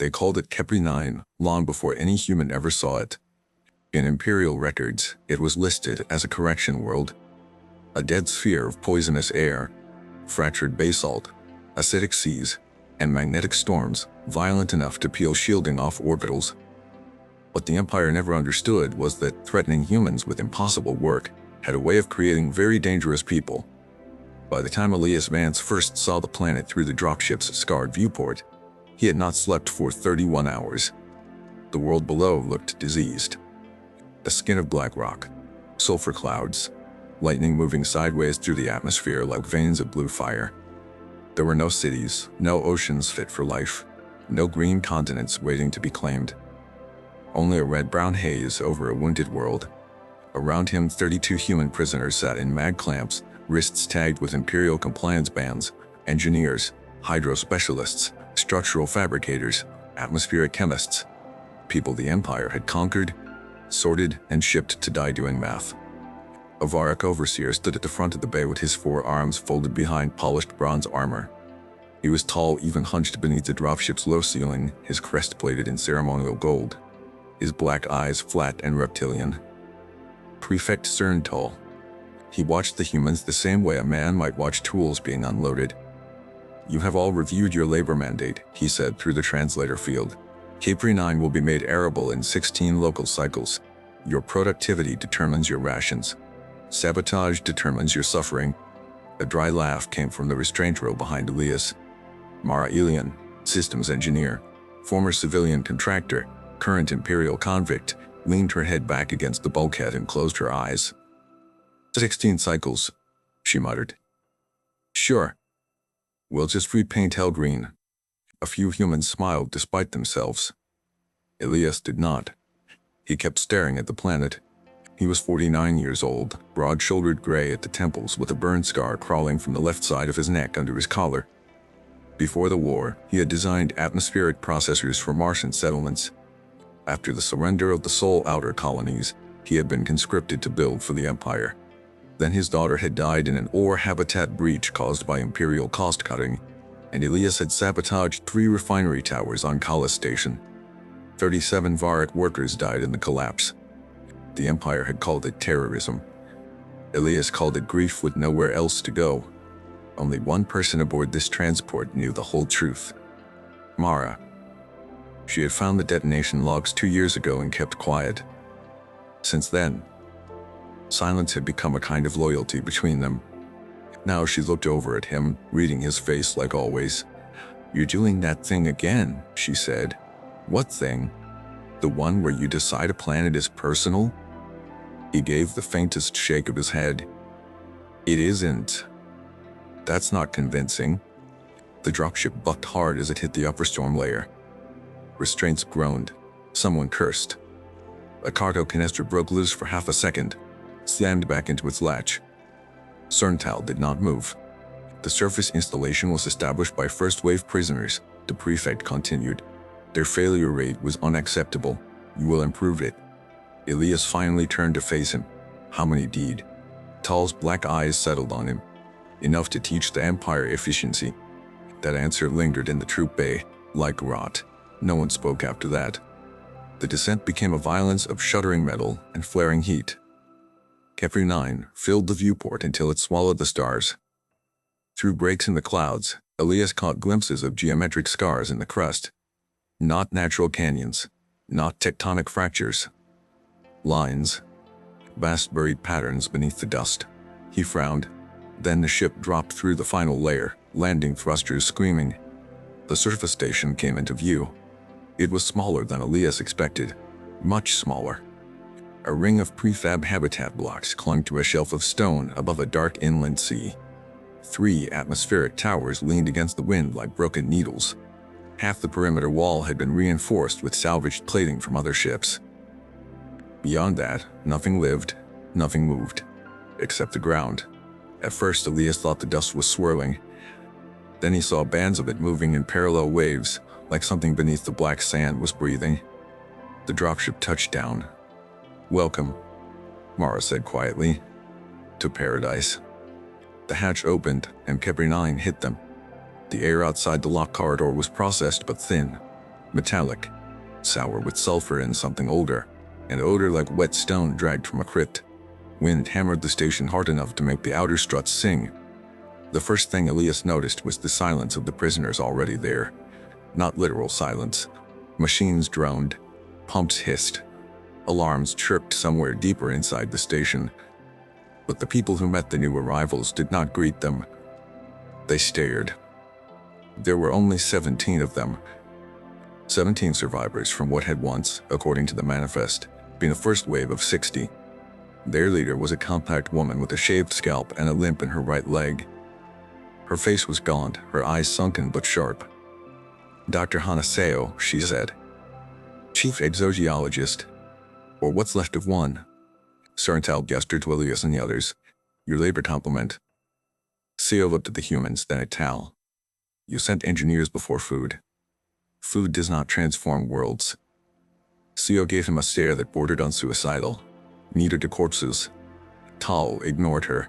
They called it Kepri 9 long before any human ever saw it. In Imperial records, it was listed as a correction world. A dead sphere of poisonous air, fractured basalt, acidic seas, and magnetic storms violent enough to peel shielding off orbitals. What the Empire never understood was that threatening humans with impossible work had a way of creating very dangerous people. By the time Elias Vance first saw the planet through the dropship's scarred viewport, he had not slept for 31 hours. The world below looked diseased. A skin of black rock, sulfur clouds, lightning moving sideways through the atmosphere like veins of blue fire. There were no cities, no oceans fit for life, no green continents waiting to be claimed. Only a red-brown haze over a wounded world. Around him, 32 human prisoners sat in mag clamps, wrists tagged with Imperial compliance bands, engineers, hydro specialists, structural fabricators, atmospheric chemists. People the Empire had conquered, sorted, and shipped to die doing math. A Varekh overseer stood at the front of the bay with his 4 arms folded behind polished bronze armor. He was tall, even hunched beneath the dropship's low ceiling, his crest plated in ceremonial gold, his black eyes flat and reptilian. Prefect Cern tall. He watched the humans the same way a man might watch tools being unloaded. "You have all reviewed your labor mandate," he said through the translator field. "Kepri 9 will be made arable in 16 local cycles. Your productivity determines your rations. Sabotage determines your suffering." A dry laugh came from the restraint row behind Elias. Mara Elian, systems engineer, former civilian contractor, current Imperial convict, leaned her head back against the bulkhead and closed her eyes. 16 cycles, she muttered. "Sure. We'll just repaint hell green." A few humans smiled despite themselves. Elias did not. He kept staring at the planet. He was 49 years old, broad-shouldered gray at the temples with a burn scar crawling from the left side of his neck under his collar. Before the war, he had designed atmospheric processors for Martian settlements. After the surrender of the Sol outer colonies, he had been conscripted to build for the Empire. Then his daughter had died in an ore habitat breach caused by Imperial cost-cutting, and Elias had sabotaged 3 refinery towers on Kala Station. 37 Varekh workers died in the collapse. The Empire had called it terrorism. Elias called it grief with nowhere else to go. Only one person aboard this transport knew the whole truth. Mara. She had found the detonation logs 2 years ago and kept quiet. Since then, silence had become a kind of loyalty between them. Now she looked over at him, reading his face like always. "You're doing that thing again," she said. "What thing? The one where you decide a planet is personal?" He gave the faintest shake of his head. "It isn't." "That's not convincing." The dropship bucked hard as it hit the upper storm layer. Restraints groaned. Someone cursed. A cargo canister broke loose for half a second, slammed back into its latch. Cerntal did not move. "The surface installation was established by first-wave prisoners," the prefect continued. "Their failure rate was unacceptable. You will improve it." Elias finally turned to face him. "How many did?" Tal's black eyes settled on him. "Enough to teach the Empire efficiency." That answer lingered in the troop bay, like rot. No one spoke after that. The descent became a violence of shuddering metal and flaring heat. Kepri 9 filled the viewport until it swallowed the stars. Through breaks in the clouds, Elias caught glimpses of geometric scars in the crust. Not natural canyons, not tectonic fractures. Lines. Vast buried patterns beneath the dust. He frowned. Then the ship dropped through the final layer, landing thrusters screaming. The surface station came into view. It was smaller than Elias expected, much smaller. A ring of prefab habitat blocks clung to a shelf of stone above a dark inland sea. 3 atmospheric towers leaned against the wind like broken needles. Half the perimeter wall had been reinforced with salvaged plating from other ships. Beyond that, nothing lived, nothing moved, except the ground. At first, Elias thought the dust was swirling. Then he saw bands of it moving in parallel waves, like something beneath the black sand was breathing. The dropship touched down. "Welcome," Mara said quietly, "to paradise." The hatch opened, and Kepri 9 hit them. The air outside the lock corridor was processed but thin. metallic, sour with sulfur and something older, an odor like wet stone dragged from a crypt. Wind hammered the station hard enough to make the outer struts sing. The first thing Elias noticed was the silence of the prisoners already there. Not literal silence. Machines droned, pumps hissed, alarms chirped somewhere deeper inside the station. But the people who met the new arrivals did not greet them. They stared. There were only 17 of them. 17 survivors from what had once, according to the manifest, been a first wave of 60. Their leader was a compact woman with a shaved scalp and a limp in her right leg. Her face was gaunt, her eyes sunken but sharp. "Dr. Hanaseo," she said. "Chief exogeologist, or what's left of one." Sorrental gestured to Elias and the others. "Your labor compliment." Seo looked at the humans, then at Tal. "You sent engineers before food. Food does not transform worlds." Seo gave him a stare that bordered on suicidal. "Neither do corpses." Tal ignored her.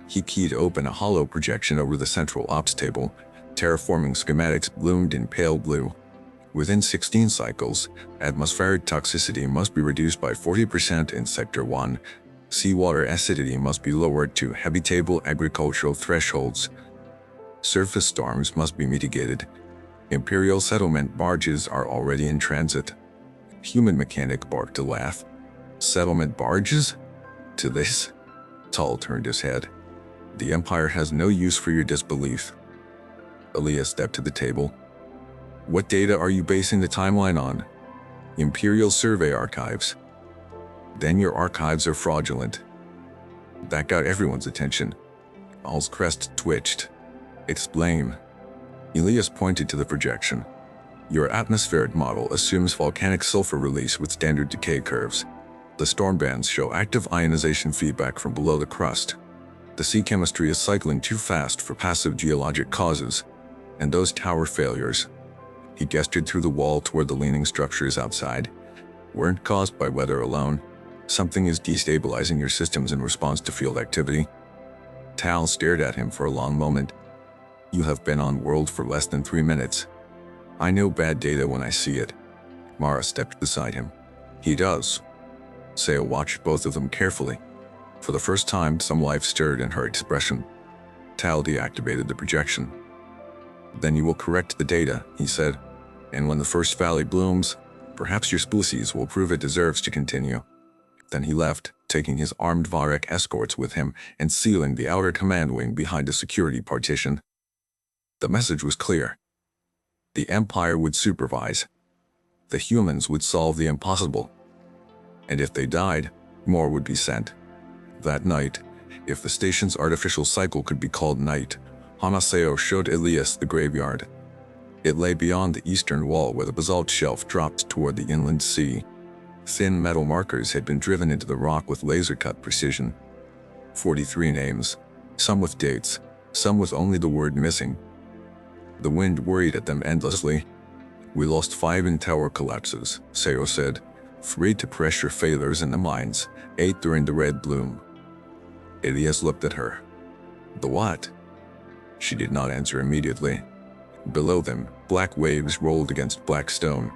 He keyed open a hollow projection over the central ops table. Terraforming schematics bloomed in pale blue. Within 16 cycles, atmospheric toxicity must be reduced by 40% in Sector 1. Seawater acidity must be lowered to habitable agricultural thresholds. Surface storms must be mitigated. Imperial settlement barges are already in transit. Human mechanic barked a laugh. "Settlement barges? To this?" Tal turned his head. "The Empire has no use for your disbelief." Elias stepped to the table. "What data are you basing the timeline on?" "Imperial survey archives." "Then your archives are fraudulent." That got everyone's attention. Al's crest twitched. "Explain." Elias pointed to the projection. "Your atmospheric model assumes volcanic sulfur release with standard decay curves. The storm bands show active ionization feedback from below the crust. The sea chemistry is cycling too fast for passive geologic causes. And those tower failures," he gestured through the wall toward the leaning structures outside, "weren't caused by weather alone. Something is destabilizing your systems in response to field activity." Tal stared at him for a long moment. "You have been on world for less than 3 minutes. I know bad data when I see it." Mara stepped beside him. "He does." Seo watched both of them carefully. For the first time, some life stirred in her expression. Tal deactivated the projection. "Then you will correct the data," he said. "And when the first valley blooms, perhaps your species will prove it deserves to continue." Then he left, taking his armed Varekh escorts with him and sealing the outer command wing behind a security partition. The message was clear. The Empire would supervise. The humans would solve the impossible. And if they died, more would be sent. That night, if the station's artificial cycle could be called night, Hanaseo showed Elias the graveyard. It lay beyond the eastern wall where the basalt shelf dropped toward the inland sea. Thin metal markers had been driven into the rock with laser-cut precision. 43 names, some with dates, some with only the word missing. The wind worried at them endlessly. "We lost 5 in tower collapses," Seo said. 3 to pressure failures in the mines, 8 during the red bloom. Elias looked at her. "The what?" She did not answer immediately. Below them, black waves rolled against black stone.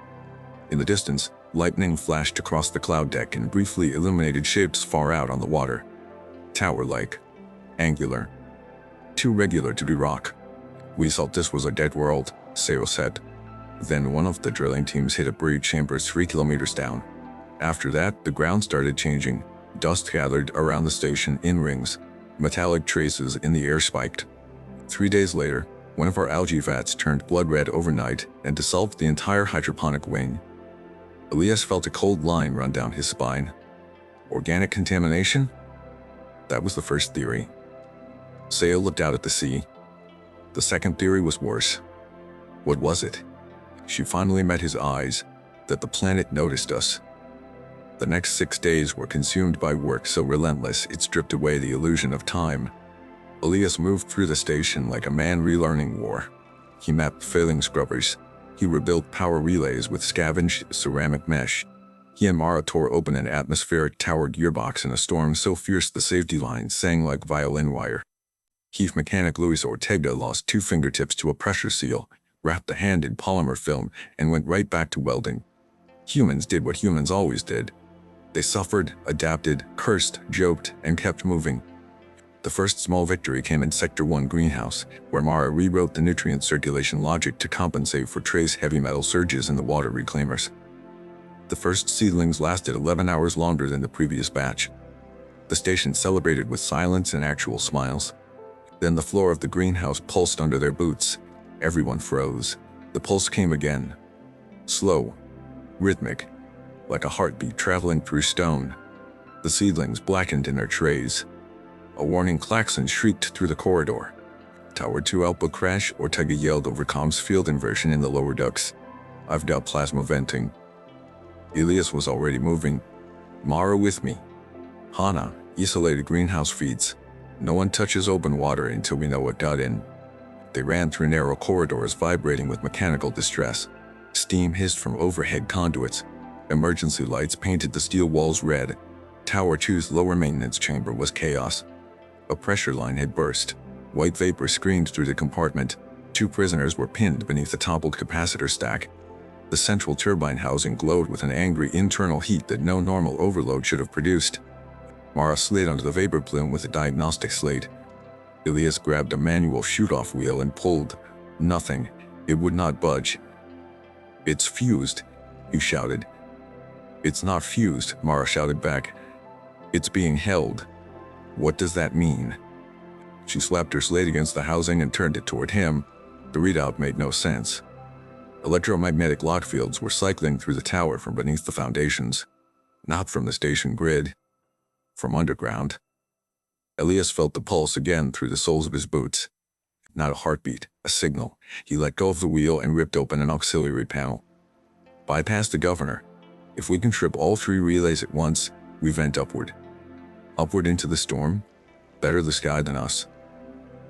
In the distance, lightning flashed across the cloud deck and briefly illuminated shapes far out on the water. Tower-like. Angular. Too regular to be rock. "We thought this was a dead world," Seo said. Then one of the drilling teams hit a buried chamber 3 kilometers down. After that, the ground started changing. Dust gathered around the station in rings. Metallic traces in the air spiked. 3 days later, one of our algae vats turned blood red overnight and dissolved the entire hydroponic wing. Elias felt a cold line run down his spine. Organic contamination? That was the first theory. Seo looked out at the sea. The second theory was worse. What was it? She finally met his eyes, that the planet noticed us. The next 6 days were consumed by work so relentless it stripped away the illusion of time. Elias moved through the station like a man relearning war. He mapped failing scrubbers. He rebuilt power relays with scavenged ceramic mesh. He and Mara tore open an atmospheric tower gearbox in a storm so fierce the safety lines sang like violin wire. Chief Mechanic Luis Ortega lost 2 fingertips to a pressure seal, wrapped the hand in polymer film, and went right back to welding. Humans did what humans always did. They suffered, adapted, cursed, joked, and kept moving. The first small victory came in Sector 1 greenhouse, where Mara rewrote the nutrient circulation logic to compensate for trace heavy metal surges in the water reclaimers. The first seedlings lasted 11 hours longer than the previous batch. The station celebrated with silence and actual smiles. Then the floor of the greenhouse pulsed under their boots. Everyone froze. The pulse came again. Slow, rhythmic, like a heartbeat traveling through stone. The seedlings blackened in their trays. A warning klaxon shrieked through the corridor. Tower 2 output crash, Ortega yelled over comms field inversion in the lower ducts. I've got plasma venting. Elias was already moving. Mara with me. Hana, isolated greenhouse feeds. No one touches open water until we know what got in. They ran through narrow corridors vibrating with mechanical distress. Steam hissed from overhead conduits. Emergency lights painted the steel walls red. Tower 2's lower maintenance chamber was chaos. A pressure line had burst. White vapor screamed through the compartment. 2 prisoners were pinned beneath the toppled capacitor stack. The central turbine housing glowed with an angry internal heat that no normal overload should have produced. Mara slid onto the vapor plume with a diagnostic slate. Elias grabbed a manual shoot-off wheel and pulled. Nothing. It would not budge. It's fused, he shouted. It's not fused, Mara shouted back. It's being held. What does that mean? She slapped her slate against the housing and turned it toward him. The readout made no sense. Electromagnetic lock fields were cycling through the tower from beneath the foundations. Not from the station grid. From underground. Elias felt the pulse again through the soles of his boots. Not a heartbeat, a signal. He let go of the wheel and ripped open an auxiliary panel. Bypass the governor. If we can trip all 3 relays at once, we vent upward. Upward into the storm? Better the sky than us.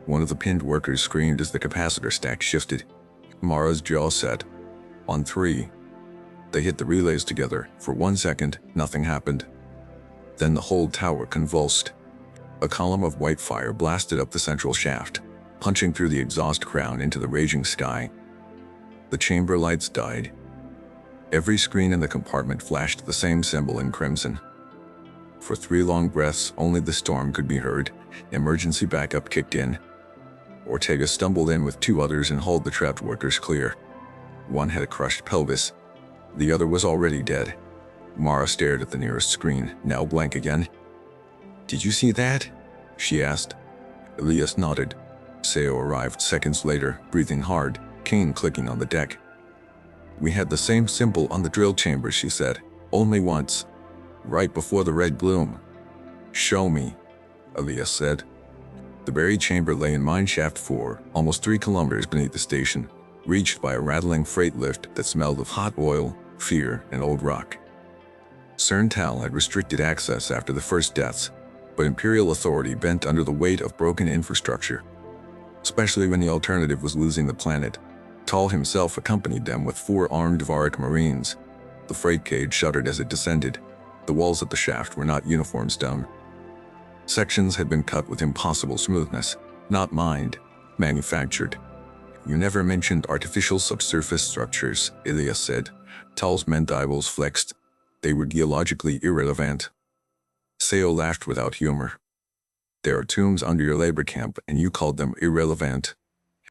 One of the pinned workers screamed as the capacitor stack shifted. Mara's jaw set. On 3. They hit the relays together. For 1 second, nothing happened. Then the whole tower convulsed. A column of white fire blasted up the central shaft, punching through the exhaust crown into the raging sky. The chamber lights died. Every screen in the compartment flashed the same symbol in crimson. For 3 long breaths, only the storm could be heard. Emergency backup kicked in. Ortega stumbled in with 2 others and hauled the trapped workers clear. One had a crushed pelvis. The other was already dead. Mara stared at the nearest screen, now blank again. Did you see that? She asked. Elias nodded. Seo arrived seconds later, breathing hard, cane clicking on the deck. We had the same symbol on the drill chamber, she said. Only once. Right before the red bloom. Show me, Elias said. The buried chamber lay in mineshaft 4, almost 3 kilometers beneath the station, reached by a rattling freight lift that smelled of hot oil, fear, and old rock. Cerntal had restricted access after the first deaths, but Imperial authority bent under the weight of broken infrastructure. Especially when the alternative was losing the planet. Tal himself accompanied them with 4 armed Varekh Marines. The freight cage shuddered as it descended. The walls of the shaft were not uniform stone. Sections had been cut with impossible smoothness, not mined, manufactured. You never mentioned artificial subsurface structures, Elias said. Tal's mandibles flexed. They were geologically irrelevant. Seo laughed without humor. There are tombs under your labor camp, and you called them irrelevant.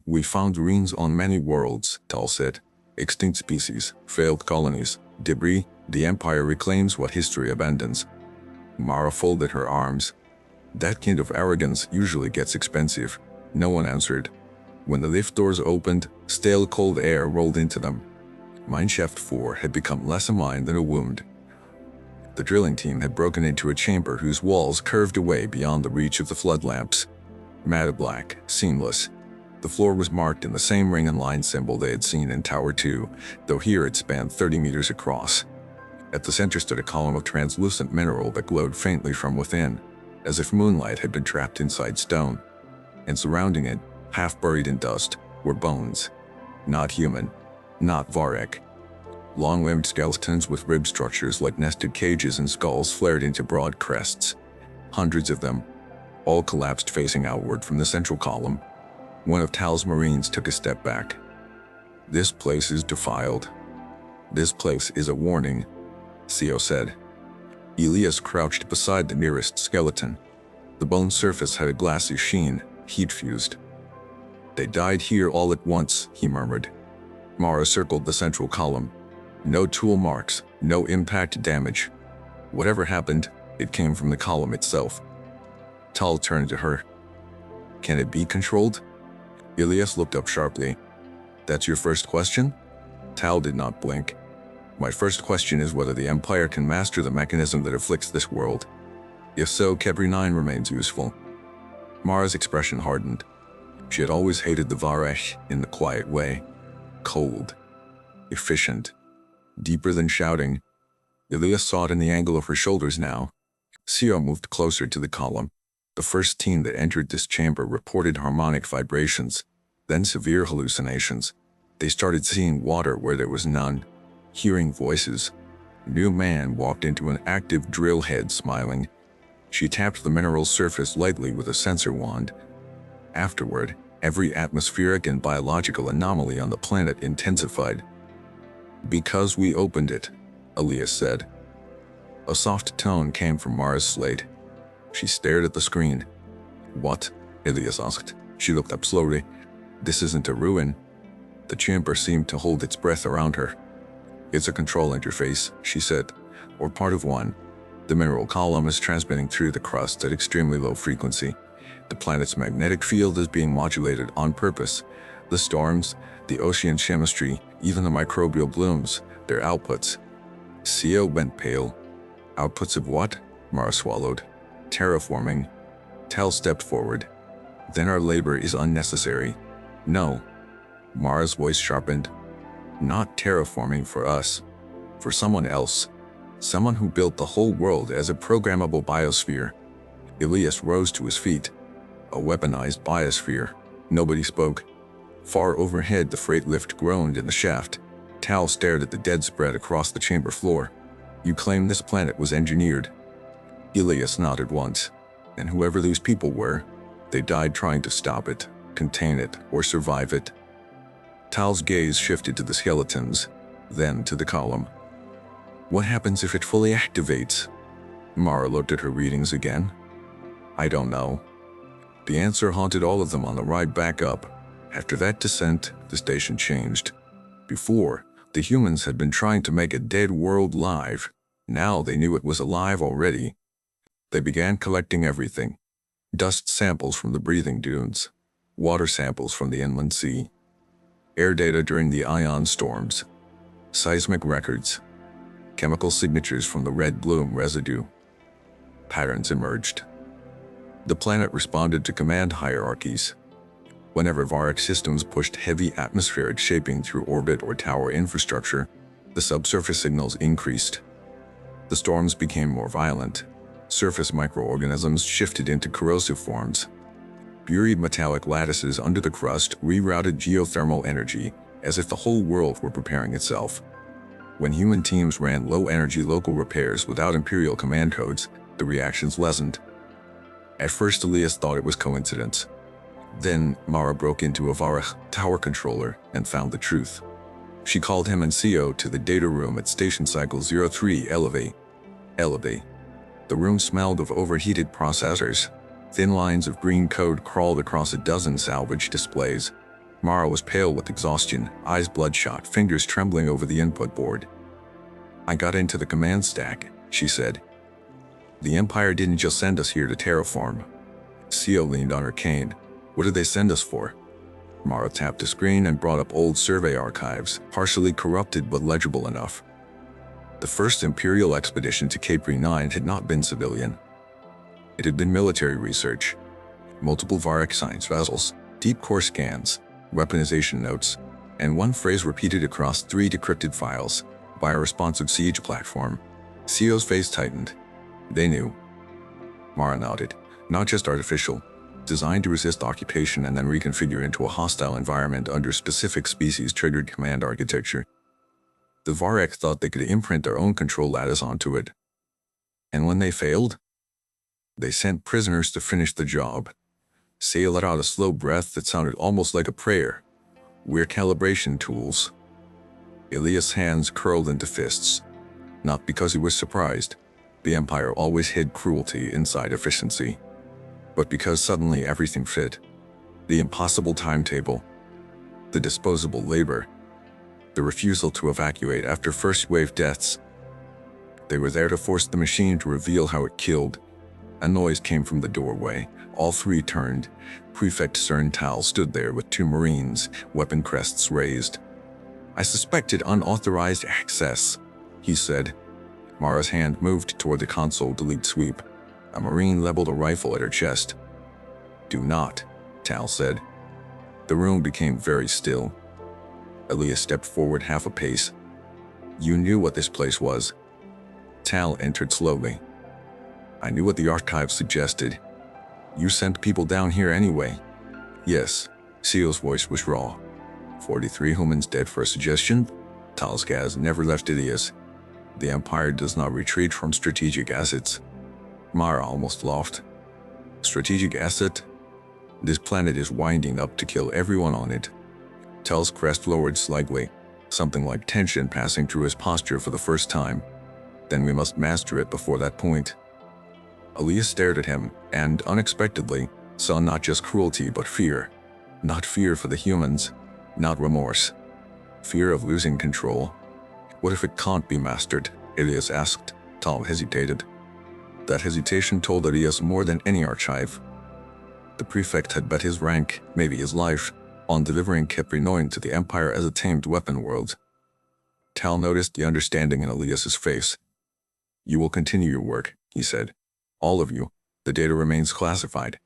We found ruins on many worlds, Tal said. Extinct species, failed colonies, debris. The Empire reclaims what history abandons. Mara folded her arms. That kind of arrogance usually gets expensive. No one answered. When the lift doors opened, stale cold air rolled into them. Mineshaft 4 had become less a mine than a wound. The drilling team had broken into a chamber whose walls curved away beyond the reach of the flood lamps. Matte black, seamless. The floor was marked in the same ring and line symbol they had seen in Tower 2, though here it spanned 30 meters across. At the center stood a column of translucent mineral that glowed faintly from within, as if moonlight had been trapped inside stone. And surrounding it, half buried in dust, were bones. Not human, not Varekh. Long-limbed skeletons with rib structures like nested cages and skulls flared into broad crests. Hundreds of them, all collapsed facing outward from the central column. One of Tal's Marines took a step back. This place is defiled. This place is a warning, Sio said. Elias crouched beside the nearest skeleton. The bone surface had a glassy sheen, heat-fused. They died here all at once, he murmured. Mara circled the central column. No tool marks, no impact damage. Whatever happened, it came from the column itself. Tal turned to her. Can it be controlled? Elias looked up sharply. That's your first question? Tal did not blink. My first question is whether the Empire can master the mechanism that afflicts this world. If so, Kebri 9 remains useful. Mara's expression hardened. She had always hated the Varekh in the quiet way. Cold. Efficient. Deeper than shouting. Elias saw it in the angle of her shoulders now. Sio moved closer to the column. The first team that entered this chamber reported harmonic vibrations, then severe hallucinations. They started seeing water where there was none, hearing voices. A new man walked into an active drill head smiling. She tapped the mineral surface lightly with a sensor wand. Afterward, every atmospheric and biological anomaly on the planet intensified. Because we opened it, Elias said. A soft tone came from Mara's slate. She stared at the screen. What? Elias asked. She looked up slowly. This isn't a ruin. The chamber seemed to hold its breath around her. It's a control interface, she said, or part of one. The mineral column is transmitting through the crust at extremely low frequency. The planet's magnetic field is being modulated on purpose. The storms, the ocean chemistry, even the microbial blooms, their outputs. Sio went pale. Outputs of what? Mara swallowed. Terraforming. Tal stepped forward. Then our labor is unnecessary. No. Mara's voice sharpened. Not terraforming for us. For someone else. Someone who built the whole world as a programmable biosphere. Elias rose to his feet. A weaponized biosphere. Nobody spoke. Far overhead, the freight lift groaned in the shaft. Tal stared at the dead spread across the chamber floor. You claim this planet was engineered? Elias nodded once. And whoever these people were, they died trying to stop it, contain it, or survive it. Tal's gaze shifted to the skeletons, then to the column. What happens if it fully activates? Mara looked at her readings again. I don't know. The answer haunted all of them on the ride back up. After that descent, the station changed. Before, the humans had been trying to make a dead world live. Now they knew it was alive already. They began collecting everything. Dust samples from the breathing dunes, water samples from the inland sea, air data during the ion storms, seismic records, chemical signatures from the red bloom residue. Patterns emerged. The planet responded to command hierarchies. Whenever Varekh systems pushed heavy atmospheric shaping through orbit or tower infrastructure, the subsurface signals increased. The storms became more violent. Surface microorganisms shifted into corrosive forms. Buried metallic lattices under the crust rerouted geothermal energy as if the whole world were preparing itself. When human teams ran low-energy local repairs without Imperial command codes, the reactions lessened. At first, Elias thought it was coincidence. Then, Mara broke into a Varekh tower controller and found the truth. She called him and Sio to the data room at Station Cycle 03 Elevate. The room smelled of overheated processors. Thin lines of green code crawled across a dozen salvage displays. Mara was pale with exhaustion, eyes bloodshot, fingers trembling over the input board. I got into the command stack, she said. The Empire didn't just send us here to terraform. Sio leaned on her cane. What did they send us for? Mara tapped the screen and brought up old survey archives, partially corrupted but legible enough. The first Imperial expedition to Capri 9 had not been civilian. It had been military research. Multiple Varekh science vessels, deep core scans, weaponization notes, and one phrase repeated across 3 decrypted files by a responsive siege platform. Sio's face tightened. They knew. Mara nodded. Not just artificial, designed to resist occupation and then reconfigure into a hostile environment under specific species-triggered command architecture. The Varekh thought they could imprint their own control lattice onto it. And when they failed, they sent prisoners to finish the job. Sio let out a slow breath that sounded almost like a prayer. We're calibration tools. Elias' hands curled into fists. Not because he was surprised. The Empire always hid cruelty inside efficiency. But because suddenly everything fit. The impossible timetable. The disposable labor. The refusal to evacuate after first-wave deaths. They were there to force the machine to reveal how it killed. A noise came from the doorway. All three turned. Prefect Cern Tal stood there with two Marines, weapon crests raised. "I suspected unauthorized access," he said. Mara's hand moved toward the console delete sweep. A Marine leveled a rifle at her chest. "Do not," Tal said. The room became very still. Elias stepped forward half a pace. "You knew what this place was." Tal entered slowly. "I knew what the archives suggested. You sent people down here anyway." "Yes," Seal's voice was raw. 43 humans dead for a suggestion? Tal's gas never left Elias. The Empire does not retreat from strategic assets. Mara almost laughed. "Strategic asset? This planet is winding up to kill everyone on it." Tal's crest lowered slightly, something like tension passing through his posture for the first time. "Then we must master it before that point." Elias stared at him and, unexpectedly, saw not just cruelty but fear. Not fear for the humans, not remorse. Fear of losing control. "What if it can't be mastered?" Elias asked. Tal hesitated. That hesitation told Elias more than any archive. The prefect had bet his rank, maybe his life, on delivering Keprinoin to the Empire as a tamed weapon world. Tal noticed the understanding in Elias's face. "You will continue your work," he said. "All of you. The data remains classified.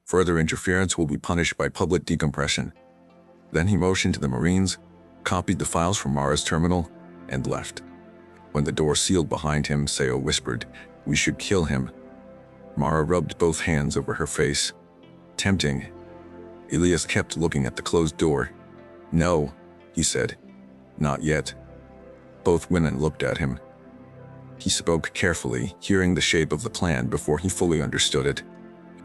Further interference will be punished by public decompression." Then he motioned to the Marines, copied the files from Mara's terminal, and left. When the door sealed behind him, Seo whispered, "We should kill him." Mara rubbed both hands over her face. Tempting. Elias kept looking at the closed door. "No," he said. "Not yet." Both women looked at him. He spoke carefully, hearing the shape of the plan before he fully understood it.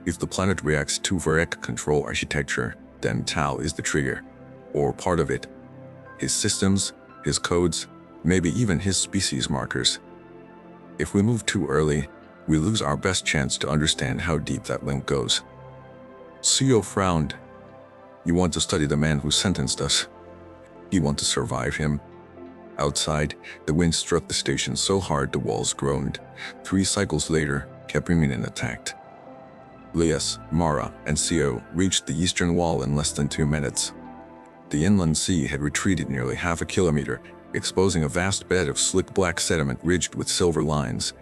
If the planet reacts to Varekh control architecture, then Tal is the trigger. Or part of it. His systems, his codes, maybe even his species markers. If we move too early, we lose our best chance to understand how deep that link goes. Seo frowned. "You want to study the man who sentenced us. You want to survive him." Outside, the wind struck the station so hard the walls groaned. 3 cycles later, Keprinoin attacked. Elias, Mara, and Seo reached the eastern wall in less than 2 minutes. The inland sea had retreated nearly half a kilometer, exposing a vast bed of slick black sediment ridged with silver lines.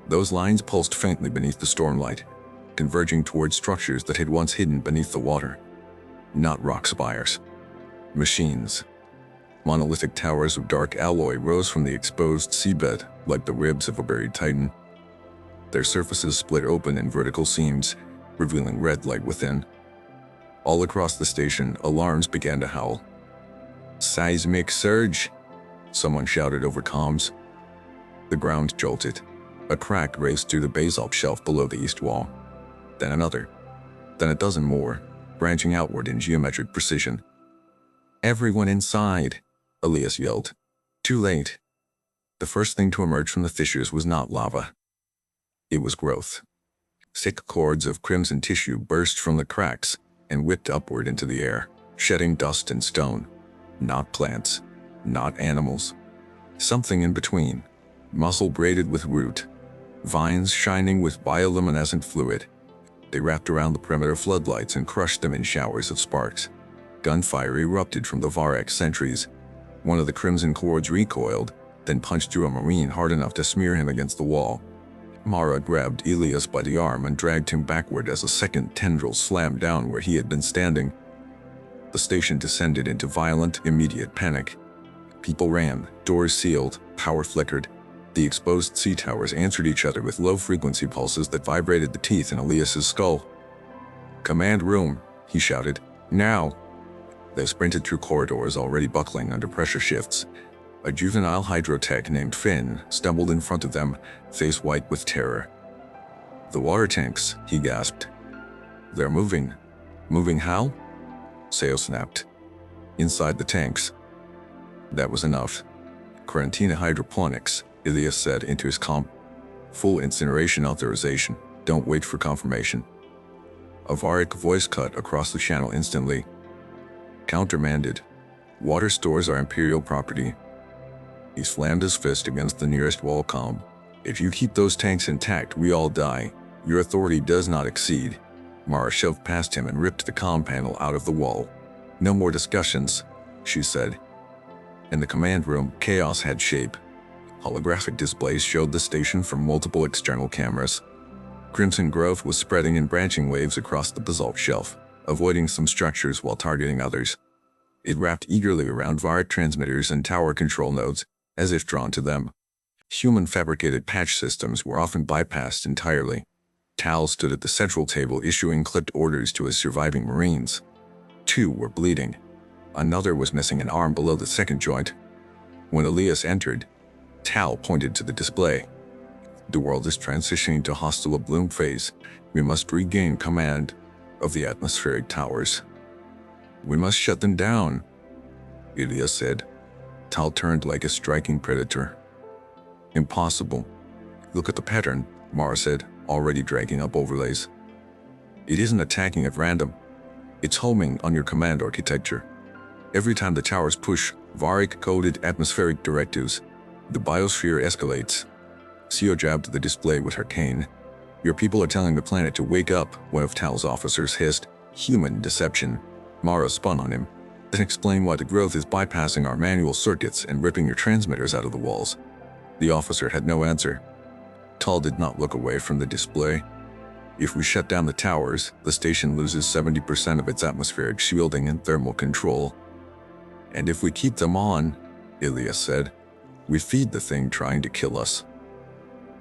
Those lines pulsed faintly beneath the stormlight, converging toward structures that had once hidden beneath the water. Not rock spires. Machines. Monolithic towers of dark alloy rose from the exposed seabed like the ribs of a buried titan. Their surfaces split open in vertical seams, revealing red light within. All across the station, alarms began to howl. "Seismic surge!" someone shouted over comms. The ground jolted. A crack raced through the basalt shelf below the east wall. Then another. Then a dozen more, branching outward in geometric precision. "Everyone inside!" Elias yelled. Too late. The first thing to emerge from the fissures was not lava. It was growth. Thick cords of crimson tissue burst from the cracks and whipped upward into the air, shedding dust and stone. Not plants, not animals. Something in between. Muscle braided with root. Vines shining with bioluminescent fluid. They wrapped around the perimeter floodlights and crushed them in showers of sparks. Gunfire erupted from the Varekh sentries. One of the crimson cords recoiled, then punched through a Marine hard enough to smear him against the wall. Mara grabbed Elias by the arm and dragged him backward as a second tendril slammed down where he had been standing. The station descended into violent, immediate panic. People ran, doors sealed, power flickered. The exposed sea towers answered each other with low-frequency pulses that vibrated the teeth in Elias's skull. "Command room," he shouted. "Now!" They sprinted through corridors already buckling under pressure shifts. A juvenile hydrotech named Finn stumbled in front of them, face white with terror. "The water tanks," he gasped. "They're moving." "Moving how?" Seo snapped. inside the tanks. That was enough. Quarantina hydroponics, Elias said into his comp. Full incineration authorization. Don't wait for confirmation. A Varekh voice cut across the channel instantly. Countermanded. Water stores are Imperial property. He slammed his fist against the nearest wall column. If you keep those tanks intact, we all die. Your authority does not exceed. Mara shoved past him and ripped the comm panel out of the wall. No more discussions, she said. In the command room, chaos had shape. Holographic displays showed the station from multiple external cameras. Crimson growth was spreading in branching waves across the basalt shelf, avoiding some structures while targeting others. It wrapped eagerly around Varekh transmitters and tower control nodes, as if drawn to them. Human-fabricated patch systems were often bypassed entirely. Tal stood at the central table issuing clipped orders to his surviving Marines. 2 were bleeding. Another was missing an arm below the second joint. When Elias entered, Tal pointed to the display. The world is transitioning to hostile bloom phase. We must regain command of the atmospheric towers. We must shut them down, Elias said. Tal turned like a striking predator. Impossible. Look at the pattern, Mara said, already dragging up overlays. It isn't attacking at random. It's homing on your command architecture. Every time the towers push Varekh-coded atmospheric directives, the biosphere escalates. Sio jabbed the display with her cane. Your people are telling the planet to wake up, one of Tal's officers hissed. Human deception. Mara spun on him. Then explain why the growth is bypassing our manual circuits and ripping your transmitters out of the walls. The officer had no answer. Tal did not look away from the display. If we shut down the towers, the station loses 70% of its atmospheric shielding and thermal control. And if we keep them on, Elias said, we feed the thing trying to kill us.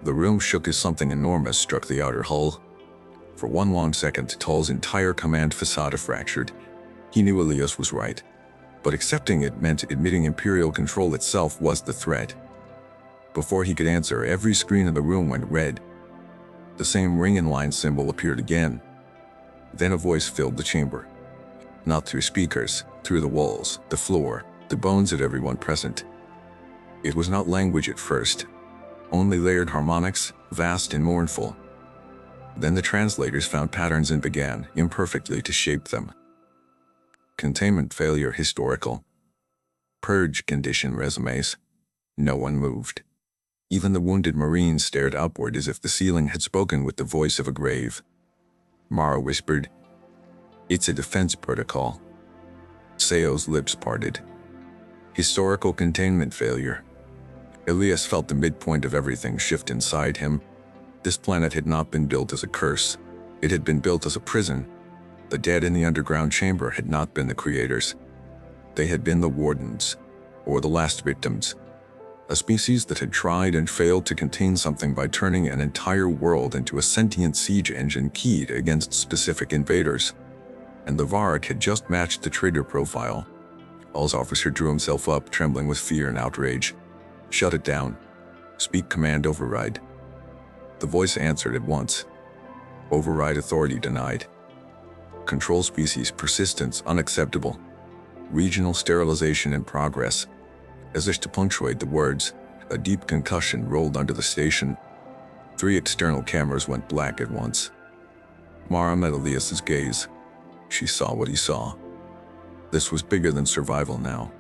The room shook as something enormous struck the outer hull. For one long second, Tal's entire command facade fractured. He knew Elias was right, but accepting it meant admitting Imperial control itself was the threat. Before he could answer, every screen in the room went red. The same ring and line symbol appeared again. Then a voice filled the chamber. Not through speakers, through the walls, the floor, the bones of everyone present. It was not language at first, only layered harmonics, vast and mournful. Then the translators found patterns and began, imperfectly, to shape them. Containment failure historical. Purge condition resumes. No one moved. Even the wounded Marines stared upward as if the ceiling had spoken with the voice of a grave. Mara whispered, "It's a defense protocol." Seo's lips parted. Historical containment failure. Elias felt the midpoint of everything shift inside him. This planet had not been built as a curse. It had been built as a prison. The dead in the underground chamber had not been the creators. They had been the wardens, or the last victims. A species that had tried and failed to contain something by turning an entire world into a sentient siege engine keyed against specific invaders. And the Varekh had just matched the traitor profile. Tal's officer drew himself up, trembling with fear and outrage. "Shut it down. Speak command override." The voice answered at once. Override authority denied. Control species persistence unacceptable. Regional sterilization in progress. As if to punctuate the words, a deep concussion rolled under the station. 3 external cameras went black at once. Mara met Elias's gaze. She saw what he saw. This was bigger than survival now.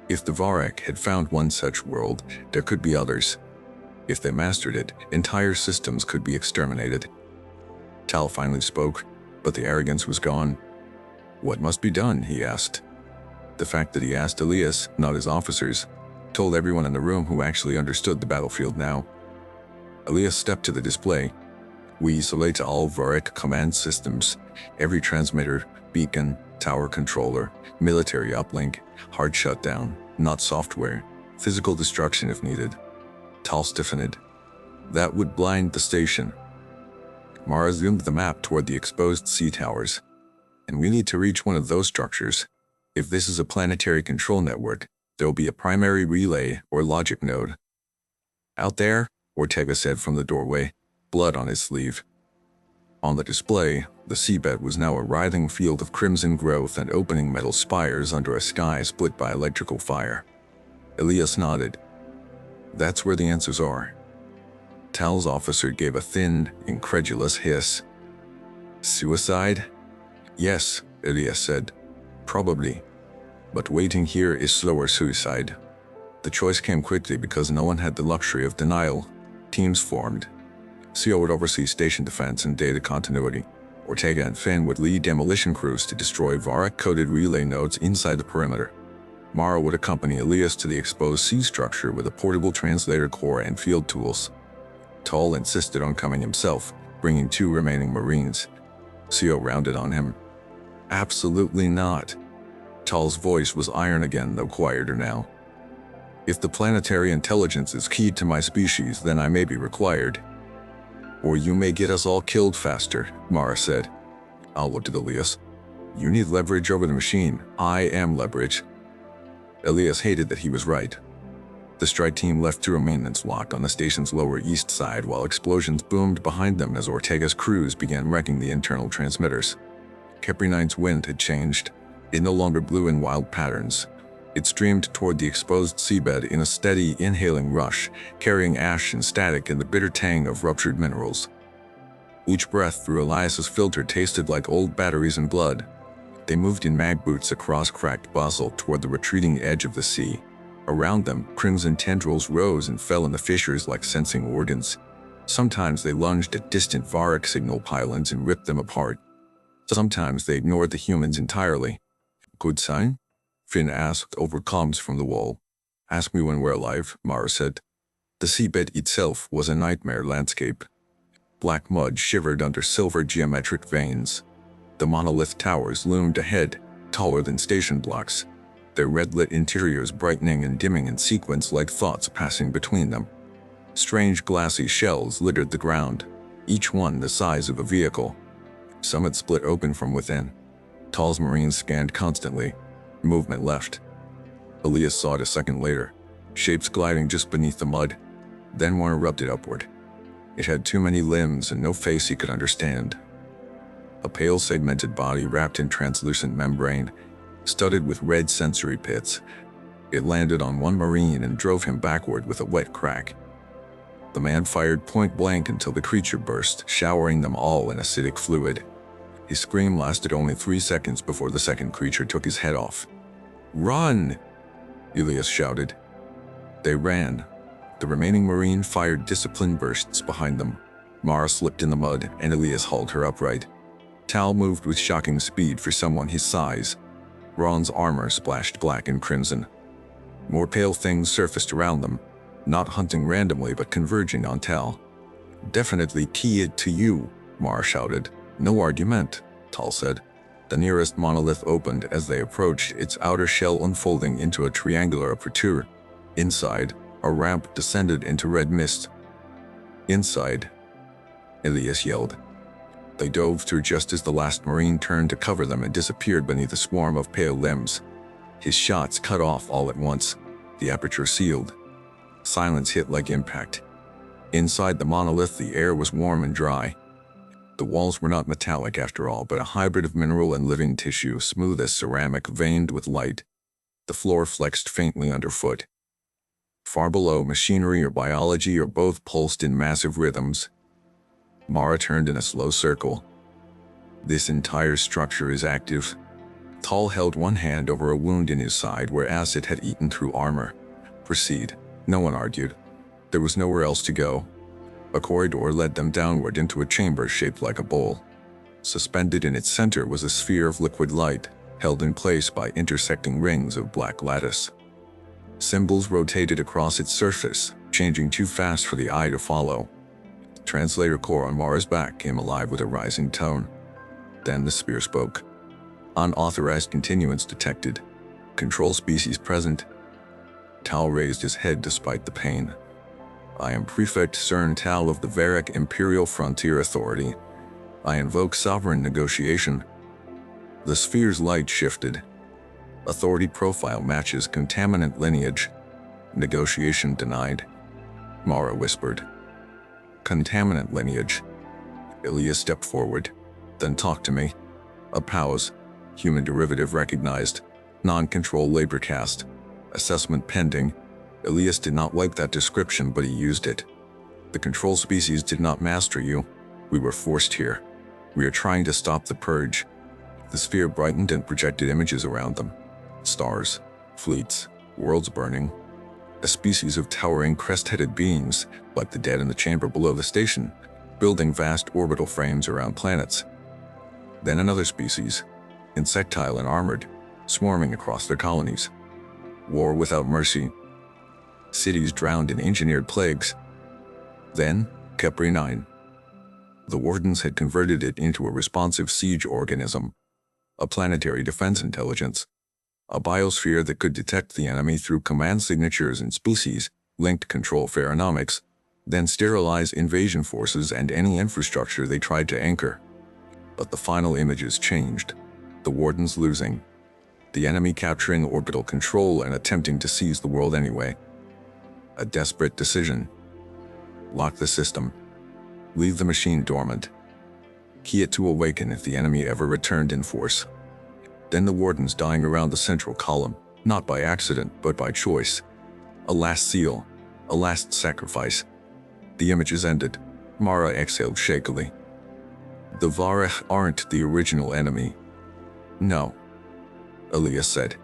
If the Varekh had found one such world, there could be others. If they mastered it, entire systems could be exterminated. Tal finally spoke, but the arrogance was gone. "What must be done?" he asked. The fact that he asked Elias, not his officers, told everyone in the room who actually understood the battlefield now. Elias stepped to the display. "We isolate all Varekh command systems, every transmitter, beacon, tower controller, military uplink, hard shutdown, not software, physical destruction if needed." Tal stiffened. "That would blind the station." Mara zoomed the map toward the exposed sea towers. "And we need to reach one of those structures. If this is a planetary control network, there will be a primary relay or logic node." "Out there," Ortega said from the doorway, blood on his sleeve. On the display, the seabed was now a writhing field of crimson growth and opening metal spires under a sky split by electrical fire. Elias nodded. That's where the answers are. Tal's officer gave a thin, incredulous hiss. Suicide? Yes, Elias said. Probably. But waiting here is slower suicide. The choice came quickly because no one had the luxury of denial. Teams formed. CO would oversee station defense and data continuity. Ortega and Finn would lead demolition crews to destroy Varekh-coded relay nodes inside the perimeter. Mara would accompany Elias to the exposed sea structure with a portable translator core and field tools. Tal insisted on coming himself, bringing 2 remaining Marines. CO rounded on him. Absolutely not. Tal's voice was iron again, though quieter now. If the planetary intelligence is keyed to my species, then I may be required. Or you may get us all killed faster, Mara said. I'll look at Elias. You need leverage over the machine. I am leverage. Elias hated that he was right. The strike team left through a maintenance lock on the station's lower east side while explosions boomed behind them as Ortega's crews began wrecking the internal transmitters. Capri 9's wind had changed. It no longer blew in wild patterns. It streamed toward the exposed seabed in a steady, inhaling rush, carrying ash and static and the bitter tang of ruptured minerals. Each breath through Elias's filter tasted like old batteries and blood. They moved in mag boots across cracked basalt toward the retreating edge of the sea. Around them, crimson tendrils rose and fell in the fissures like sensing organs. Sometimes they lunged at distant Varekh signal pylons and ripped them apart. Sometimes they ignored the humans entirely. Good sign? Finn asked over comms from the wall. Ask me when we're alive, Mara said. The seabed itself was a nightmare landscape. Black mud shivered under silver geometric veins. The monolith towers loomed ahead, taller than station blocks, their red-lit interiors brightening and dimming in sequence like thoughts passing between them. Strange glassy shells littered the ground, each one the size of a vehicle. Some had split open from within. Tal's Marines scanned constantly. Movement left. Elias saw it a second later, shapes gliding just beneath the mud. Then one erupted upward. It had too many limbs and no face he could understand. A pale segmented body wrapped in translucent membrane, studded with red sensory pits. It landed on one Marine and drove him backward with a wet crack. The man fired point blank until the creature burst, showering them all in acidic fluid. His scream lasted only 3 seconds before the second creature took his head off. Run! Elias shouted. They ran. The remaining Marine fired discipline bursts behind them. Mara slipped in the mud and Elias hauled her upright. Tal moved with shocking speed for someone his size. Ron's armor splashed black and crimson. More pale things surfaced around them, not hunting randomly but converging on Tal. Definitely keyed to you, Mara shouted. No argument, Tal said. The nearest monolith opened as they approached, its outer shell unfolding into a triangular aperture. Inside, a ramp descended into red mist. Inside, Elias yelled. They dove through just as the last Marine turned to cover them and disappeared beneath a swarm of pale limbs. His shots cut off all at once, the aperture sealed. Silence hit like impact. Inside the monolith, the air was warm and dry. The walls were not metallic after all, but a hybrid of mineral and living tissue, smooth as ceramic, veined with light. The floor flexed faintly underfoot. Far below, machinery or biology or both pulsed in massive rhythms. Mara turned in a slow circle. This entire structure is active. Tal held one hand over a wound in his side where acid had eaten through armor. Proceed. No one argued. There was nowhere else to go. A corridor led them downward into a chamber shaped like a bowl. Suspended in its center was a sphere of liquid light, held in place by intersecting rings of black lattice. Symbols rotated across its surface, changing too fast for the eye to follow. The translator core on Mara's back came alive with a rising tone. Then the sphere spoke. Unauthorized continuance detected. Control species present. Tal raised his head despite the pain. I am Prefect Cern Tal of the Varekh Imperial Frontier Authority. I invoke sovereign negotiation. The sphere's light shifted. Authority profile matches contaminant lineage. Negotiation denied. Mara whispered. Contaminant lineage. Elias stepped forward. Then talk to me. A pause. Human derivative recognized. Non-control labor cast. Assessment pending. Elias did not like that description, but he used it. The control species did not master you. We were forced here. We are trying to stop the purge. The sphere brightened and projected images around them. Stars, fleets, worlds burning. A species of towering crest-headed beings, like the dead in the chamber below the station, building vast orbital frames around planets. Then another species, insectile and armored, swarming across their colonies. War without mercy. Cities drowned in engineered plagues. Then, Kepri 9. The Wardens had converted it into a responsive siege organism, a planetary defense intelligence, a biosphere that could detect the enemy through command signatures and species, linked control pheronomics, then sterilize invasion forces and any infrastructure they tried to anchor. But the final images changed, the Wardens losing, the enemy capturing orbital control and attempting to seize the world anyway. A desperate decision. Lock the system. Leave the machine dormant. Key it to awaken if the enemy ever returned in force. Then the Wardens dying around the central column, not by accident, but by choice. A last seal, a last sacrifice. The images ended. Mara exhaled shakily. The Varekh aren't the original enemy. No, Elias said.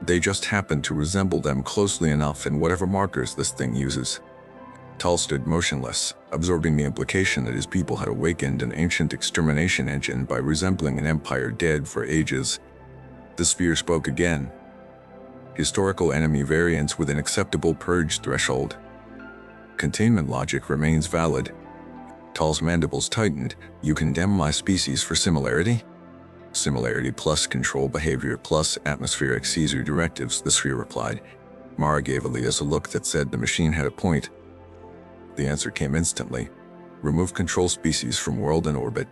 They just happen to resemble them closely enough in whatever markers this thing uses. Tal stood motionless, absorbing the implication that his people had awakened an ancient extermination engine by resembling an empire dead for ages. The sphere spoke again. Historical enemy variants with an acceptable purge threshold. Containment logic remains valid. Tal's mandibles tightened. You condemn my species for similarity? Similarity plus control behavior plus atmospheric Caesar directives, the sphere replied. Mara gave Elias a look that said the machine had a point. The answer came instantly. Remove control species from world and orbit.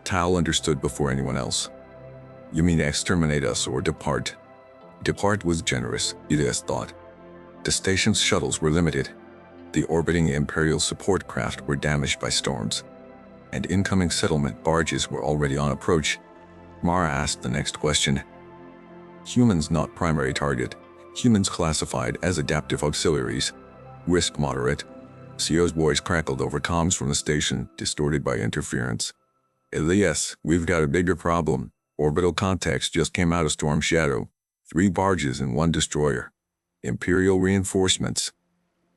Tal understood before anyone else. You mean exterminate us or depart? Depart was generous, Elias thought. The station's shuttles were limited. The orbiting Imperial support craft were damaged by storms. And incoming settlement barges were already on approach. Mara asked the next question. Humans not primary target. Humans classified as adaptive auxiliaries. Risk moderate. CO's voice crackled over comms from the station, distorted by interference. Elias, we've got a bigger problem. Orbital contacts just came out of Storm Shadow. 3 barges and 1 destroyer. Imperial reinforcements.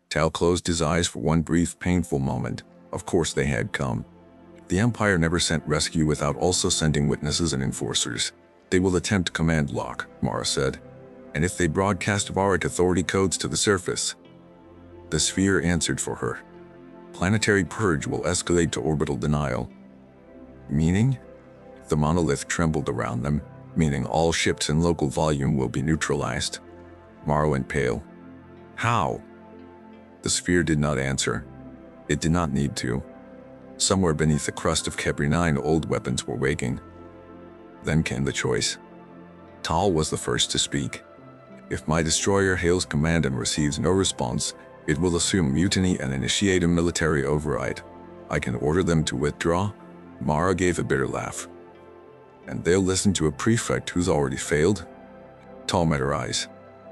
Tal closed his eyes for one brief, painful moment. Of course they had come. The Empire never sent rescue without also sending witnesses and enforcers. They will attempt command lock, Mara said. And if they broadcast Varekh authority codes to the surface, the sphere answered for her. Planetary purge will escalate to orbital denial. Meaning? The monolith trembled around them, meaning all ships in local volume will be neutralized. Mara went pale. How? The sphere did not answer. It did not need to. Somewhere beneath the crust of Kepri 9 old weapons were waking. Then came the choice. Tal was the first to speak. If my destroyer hails command and receives no response, it will assume mutiny and initiate a military override. I can order them to withdraw. Mara gave a bitter laugh. And they'll listen to a prefect who's already failed? Tal met her eyes.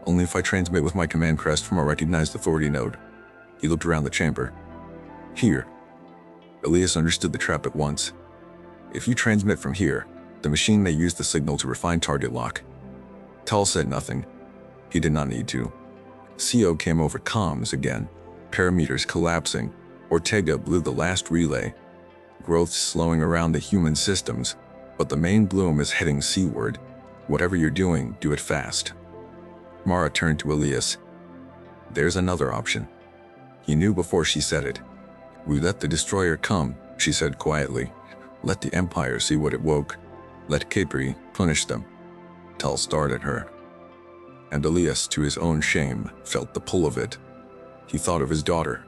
Only if I transmit with my command crest from a recognized authority node. He looked around the chamber. Here. Elias understood the trap at once. If you transmit from here, the machine may use the signal to refine target lock. Tal said nothing. He did not need to. CO came over comms again, parameters collapsing. Ortega blew the last relay. Growth slowing around the human systems, but the main bloom is heading seaward. Whatever you're doing, do it fast. Mara turned to Elias. There's another option. He knew before she said it. We let the destroyer come, she said quietly. Let the Empire see what it woke. Let Kepri punish them. Tal stared at her. And Elias, to his own shame, felt the pull of it. He thought of his daughter,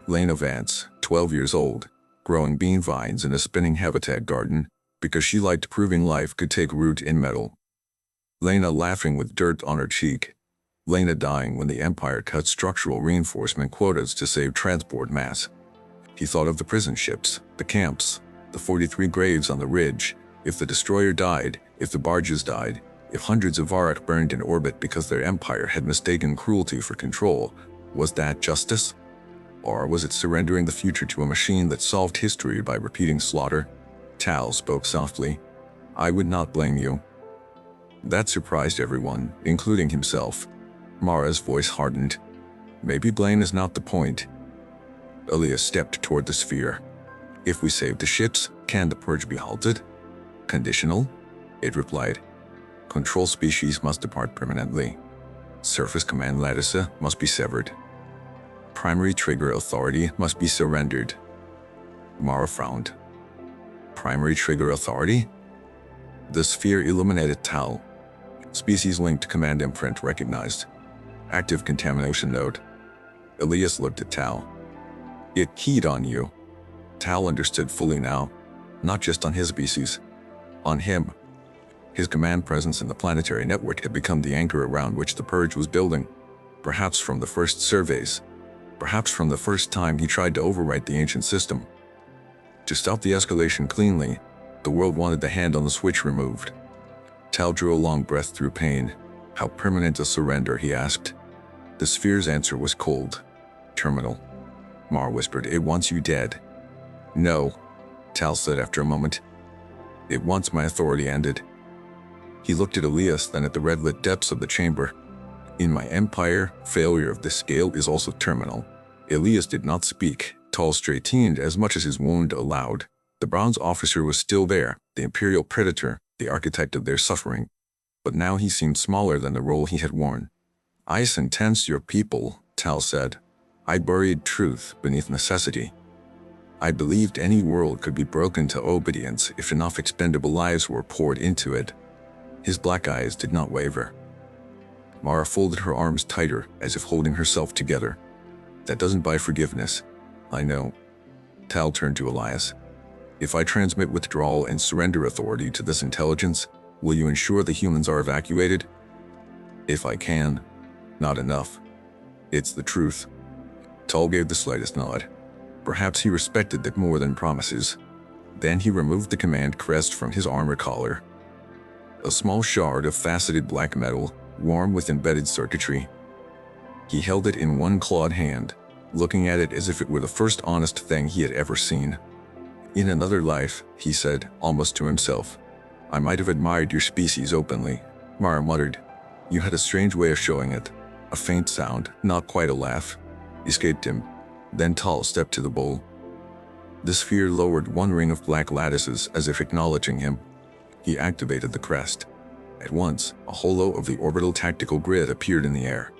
Elias Vance, 12 years old, growing bean vines in a spinning habitat garden because she liked proving life could take root in metal. Lena laughing with dirt on her cheek. Lena dying when the Empire cut structural reinforcement quotas to save transport mass. He thought of the prison ships, the camps, The 43 graves on the ridge. If the destroyer died, if the barges died, if hundreds of Varekh burned in orbit because their empire had mistaken cruelty for control, was that justice? Or was it surrendering the future to a machine that solved history by repeating slaughter? Tal spoke softly. I would not blame you. That surprised everyone, including himself. Mara's voice hardened. Maybe blame is not the point. Elias stepped toward the sphere. If we save the ships, can the purge be halted? Conditional? It replied. Control species must depart permanently. Surface command lattice must be severed. Primary trigger authority must be surrendered. Mara frowned. Primary trigger authority? The sphere illuminated Tal. Species-linked command imprint recognized. Active contamination node. Elias looked at Tal. It keyed on you. Tal understood fully now. Not just on his species. On him. His command presence in the planetary network had become the anchor around which the purge was building. Perhaps from the first surveys. Perhaps from the first time he tried to overwrite the ancient system. To stop the escalation cleanly, the world wanted the hand on the switch removed. Tal drew a long breath through pain. How permanent a surrender, he asked. The sphere's answer was cold. Terminal. Mar whispered, it wants you dead. No, Tal said after a moment. It wants my authority ended. He looked at Elias, then at the red-lit depths of the chamber. In my empire, failure of this scale is also terminal. Elias did not speak. Tal straightened as much as his wound allowed. The bronze officer was still there, the Imperial predator, the architect of their suffering. But now he seemed smaller than the role he had worn. I sentenced your people, Tal said. I buried truth beneath necessity. I believed any world could be broken to obedience if enough expendable lives were poured into it. His black eyes did not waver. Mara folded her arms tighter, as if holding herself together. That doesn't buy forgiveness. I know. Tal turned to Elias. If I transmit withdrawal and surrender authority to this intelligence, will you ensure the humans are evacuated? If I can. Not enough. It's the truth. Tal gave the slightest nod. Perhaps he respected that more than promises. Then he removed the command crest from his armor collar. A small shard of faceted black metal, warm with embedded circuitry. He held it in one clawed hand, looking at it as if it were the first honest thing he had ever seen. In another life, he said, almost to himself, I might have admired your species openly. Mara muttered. You had a strange way of showing it. A faint sound, not quite a laugh, escaped him. Then Tal stepped to the bowl. The sphere lowered one ring of black lattices as if acknowledging him. He activated the crest. At once, a holo of the orbital tactical grid appeared in the air.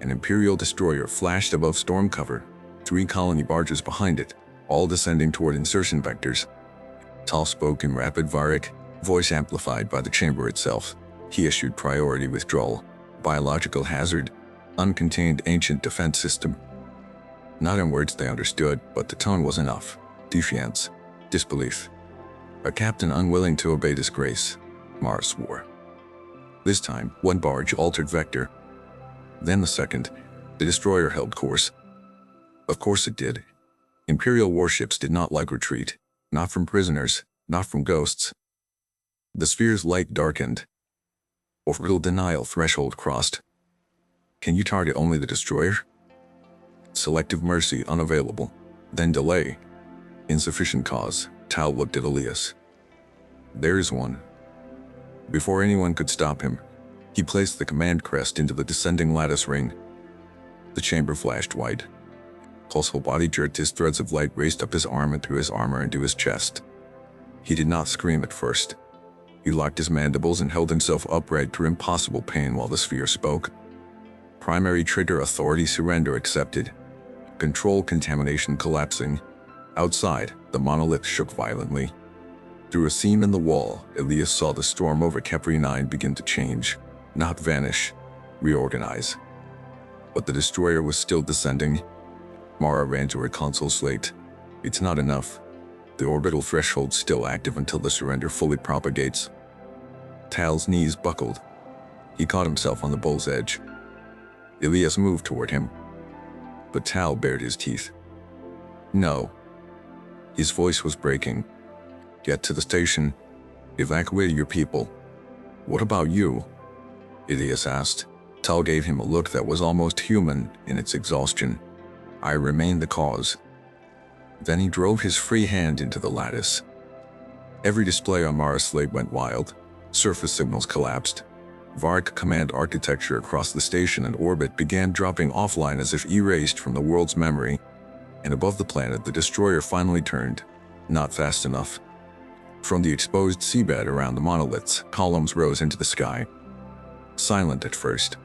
An Imperial destroyer flashed above storm cover, 3 colony barges behind it, all descending toward insertion vectors. Tal spoke in rapid Varekh, voice amplified by the chamber itself. He issued priority withdrawal, biological hazard, uncontained ancient defense system. Not in words they understood, but the tone was enough. Defiance, disbelief. A captain unwilling to obey disgrace, Mara swore. This time, one barge altered vector. Then the second, the destroyer held course. Of course it did. Imperial warships did not like retreat, not from prisoners, not from ghosts. The sphere's light darkened. Orbital denial threshold crossed. Can you target only the destroyer? Selective mercy unavailable. Then delay. Insufficient cause. Tal looked at Elias. There is one. Before anyone could stop him, he placed the command crest into the descending lattice ring. The chamber flashed white. Tal's whole body jerked as threads of light raced up his arm and through his armor into his chest. He did not scream at first. He locked his mandibles and held himself upright through impossible pain while the sphere spoke. Primary trigger authority surrender accepted. Control contamination collapsing. Outside, the monolith shook violently. Through a seam in the wall, Elias saw the storm over Kepri 9 begin to change, not vanish, reorganize. But the destroyer was still descending. Mara ran to her console slate. It's not enough. The orbital threshold's still active until the surrender fully propagates. Tal's knees buckled. He caught himself on the bowl's edge. Elias moved toward him. But Tal bared his teeth. No. His voice was breaking. Get to the station. Evacuate your people. What about you? Elias asked. Tal gave him a look that was almost human in its exhaustion. I remain the cause. Then he drove his free hand into the lattice. Every display on Mara's slate went wild. Surface signals collapsed. Varekh command architecture across the station and orbit began dropping offline as if erased from the world's memory. And above the planet, the destroyer finally turned. Not fast enough. From the exposed seabed around the monoliths, columns rose into the sky. Silent at first.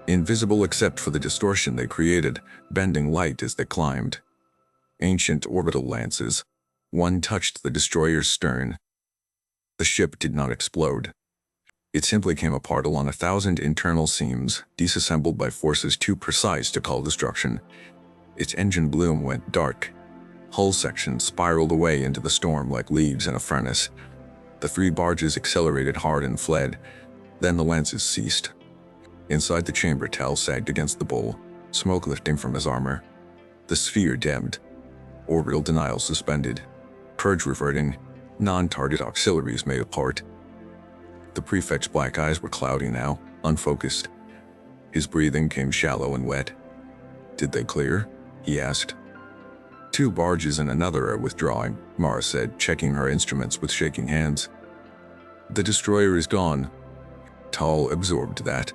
Invisible except for the distortion they created, bending light as they climbed. Ancient orbital lances. One touched the destroyer's stern. The ship did not explode. It simply came apart along 1,000 internal seams, disassembled by forces too precise to call destruction. Its engine bloom went dark. Hull sections spiraled away into the storm like leaves in a furnace. The 3 barges accelerated hard and fled. Then the lances ceased. Inside the chamber, Tal sagged against the bowl, smoke lifting from his armor. The sphere dimmed. Orbital denial suspended. Purge reverting. Non-target auxiliaries made apart. The prefect's black eyes were cloudy now, unfocused. His breathing came shallow and wet. Did they clear? He asked. 2 barges and another are withdrawing, Mara said, checking her instruments with shaking hands. The destroyer is gone. Tal absorbed that.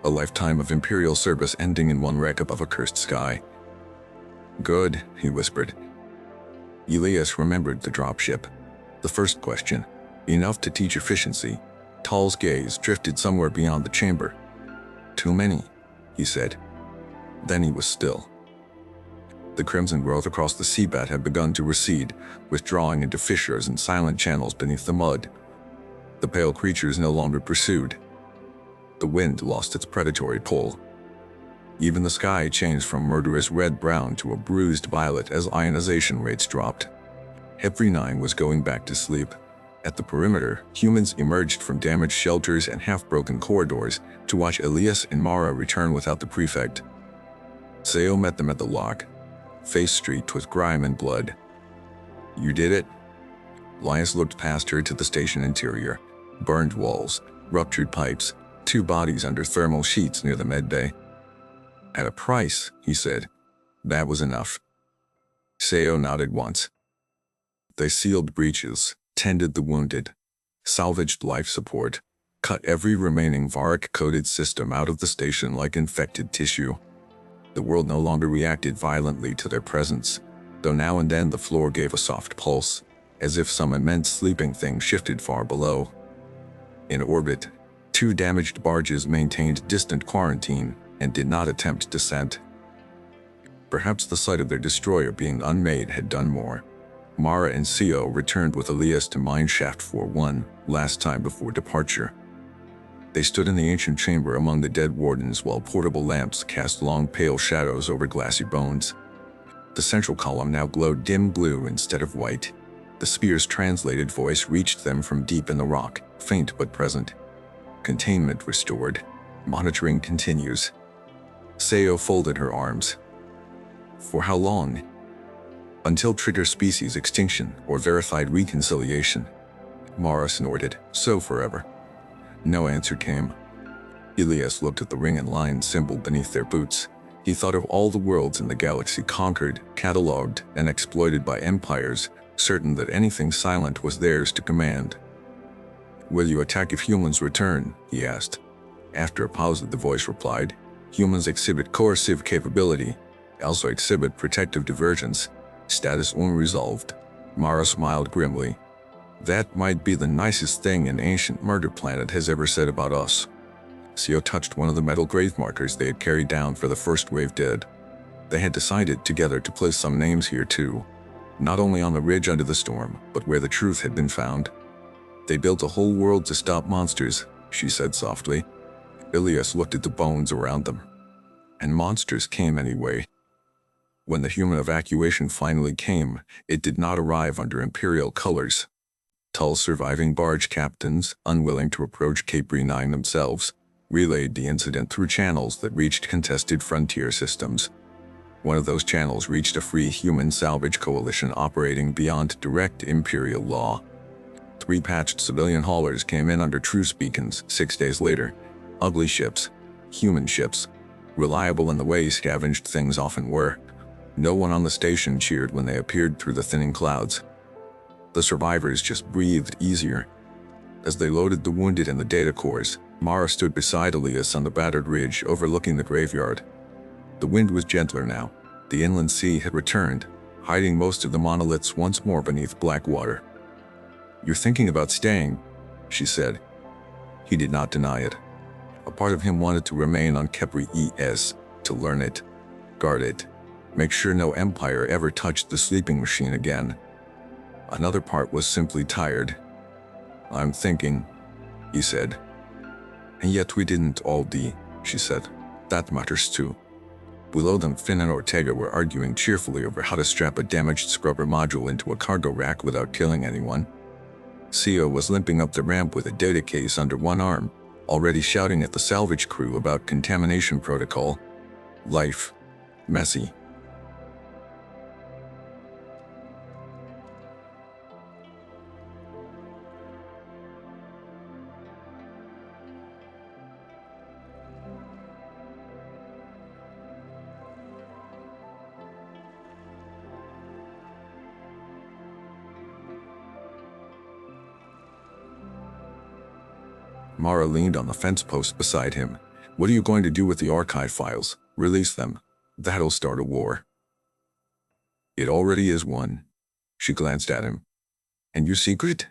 A lifetime of Imperial service ending in one wreck above a cursed sky. Good, he whispered. Elias remembered the dropship. The first question. Enough to teach efficiency. Tal's gaze drifted somewhere beyond the chamber. Too many, he said. Then he was still. The crimson growth across the seabed had begun to recede, withdrawing into fissures and silent channels beneath the mud. The pale creatures no longer pursued. The wind lost its predatory pull. Even the sky changed from murderous red-brown to a bruised violet as ionization rates dropped. Every 9 was going back to sleep. At the perimeter, humans emerged from damaged shelters and half-broken corridors to watch Elias and Mara return without the prefect. Seo met them at the lock, face streaked with grime and blood. You did it? Elias looked past her to the station interior. Burned walls, ruptured pipes, 2 bodies under thermal sheets near the medbay. At a price, he said. That was enough. Seo nodded once. They sealed breaches, tended the wounded, salvaged life support, cut every remaining Varekh-coded system out of the station like infected tissue. The world no longer reacted violently to their presence, though now and then the floor gave a soft pulse, as if some immense sleeping thing shifted far below. In orbit, 2 damaged barges maintained distant quarantine and did not attempt descent. Perhaps the sight of their destroyer being unmade had done more. Mara and Seo returned with Elias to Mineshaft 4-1, last time before departure. They stood in the ancient chamber among the dead wardens while portable lamps cast long pale shadows over glassy bones. The central column now glowed dim blue instead of white. The spear's translated voice reached them from deep in the rock, faint but present. Containment restored. Monitoring continues. Seo folded her arms. For how long? Until trigger species extinction or verified reconciliation. Mara snorted. So forever. No answer came. Elias looked at the ring and line symbol beneath their boots. He thought of all the worlds in the galaxy conquered, catalogued, and exploited by empires, certain that anything silent was theirs to command. Will you attack if humans return? He asked. After a pause, the voice replied, humans exhibit coercive capability, also exhibit protective divergence. Status unresolved. Mara smiled grimly. That might be the nicest thing an ancient murder planet has ever said about us. Seo touched one of the metal grave markers they had carried down for the first wave dead. They had decided together to place some names here too. Not only on the ridge under the storm, but where the truth had been found. They built a whole world to stop monsters, she said softly. Elias looked at the bones around them. And monsters came anyway. When the human evacuation finally came, it did not arrive under Imperial colors. Tal's surviving barge captains, unwilling to approach Cape 9 themselves, relayed the incident through channels that reached contested frontier systems. One of those channels reached a free human salvage coalition operating beyond direct Imperial law. 3 patched civilian haulers came in under truce beacons 6 days later. Ugly ships. Human ships. Reliable in the way scavenged things often were. No one on the station cheered when they appeared through the thinning clouds. The survivors just breathed easier. As they loaded the wounded in the data cores, Mara stood beside Elias on the battered ridge overlooking the graveyard. The wind was gentler now. The inland sea had returned, hiding most of the monoliths once more beneath black water. "You're thinking about staying," she said. He did not deny it. A part of him wanted to remain on Kepri ES, to learn it, guard it, make sure no Empire ever touched the sleeping machine again. Another part was simply tired. "I'm thinking," he said. "And yet we didn't all die," she said. "That matters too." Below them, Finn and Ortega were arguing cheerfully over how to strap a damaged scrubber module into a cargo rack without killing anyone. Sio was limping up the ramp with a data case under one arm, already shouting at the salvage crew about contamination protocol. Life. Messy. Mara leaned on the fence post beside him. "What are you going to do with the archive files? Release them. That'll start a war." "It already is one." She glanced at him. "And your secret?"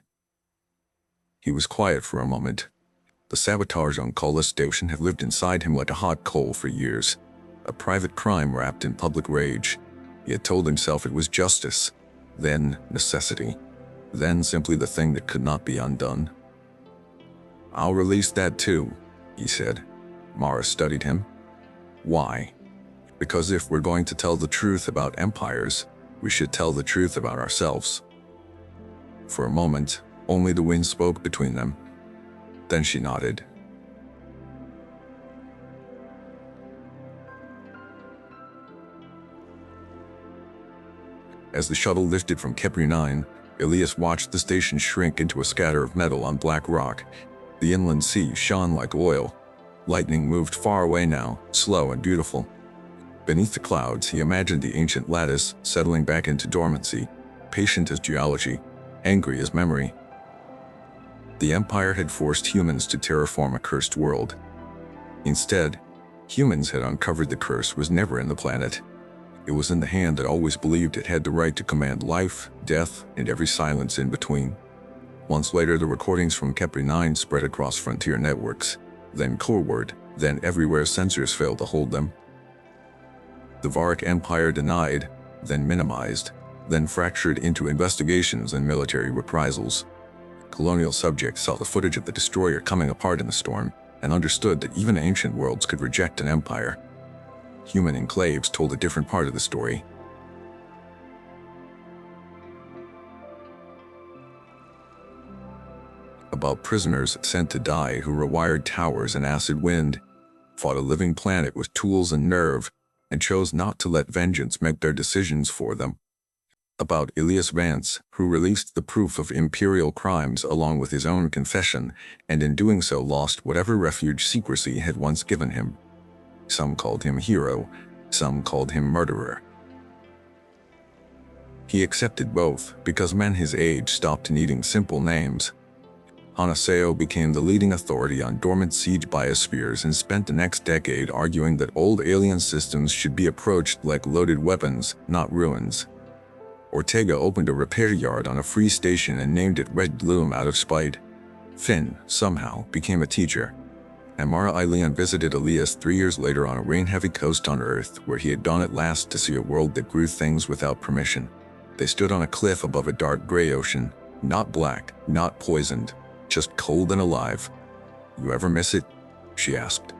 He was quiet for a moment. The sabotage on Kala Station had lived inside him like a hot coal for years. A private crime wrapped in public rage. He had told himself it was justice, then necessity, then simply the thing that could not be undone. "I'll release that too," he said. Mara studied him. "Why?" "Because if we're going to tell the truth about empires, we should tell the truth about ourselves." For a moment, only the wind spoke between them. Then she nodded. As the shuttle lifted from Kepri 9, Elias watched the station shrink into a scatter of metal on black rock. The inland sea shone like oil. Lightning moved far away now, slow and beautiful. Beneath the clouds, he imagined the ancient lattice settling back into dormancy, patient as geology, angry as memory. The Empire had forced humans to terraform a cursed world. Instead, humans had uncovered the curse was never in the planet. It was in the hand that always believed it had the right to command life, death, and every silence in between. Months later, the recordings from Kepri 9 spread across frontier networks, then coreward, then everywhere sensors failed to hold them. The Varekh Empire denied, then minimized, then fractured into investigations and military reprisals. Colonial subjects saw the footage of the destroyer coming apart in the storm and understood that even ancient worlds could reject an empire. Human enclaves told a different part of the story. About prisoners sent to die who rewired towers in acid wind, fought a living planet with tools and nerve, and chose not to let vengeance make their decisions for them. About Elias Vance, who released the proof of Imperial crimes along with his own confession, and in doing so lost whatever refuge secrecy had once given him. Some called him hero, some called him murderer. He accepted both because men his age stopped needing simple names. Hanaseo became the leading authority on dormant siege biospheres and spent the next decade arguing that old alien systems should be approached like loaded weapons, not ruins. Ortega opened a repair yard on a free station and named it Red Gloom out of spite. Finn, somehow, became a teacher. And Mara Eilean visited Elias 3 years later on a rain-heavy coast on Earth where he had gone at last to see a world that grew things without permission. They stood on a cliff above a dark gray ocean, not black, not poisoned, just cold and alive. "You ever miss it?" she asked.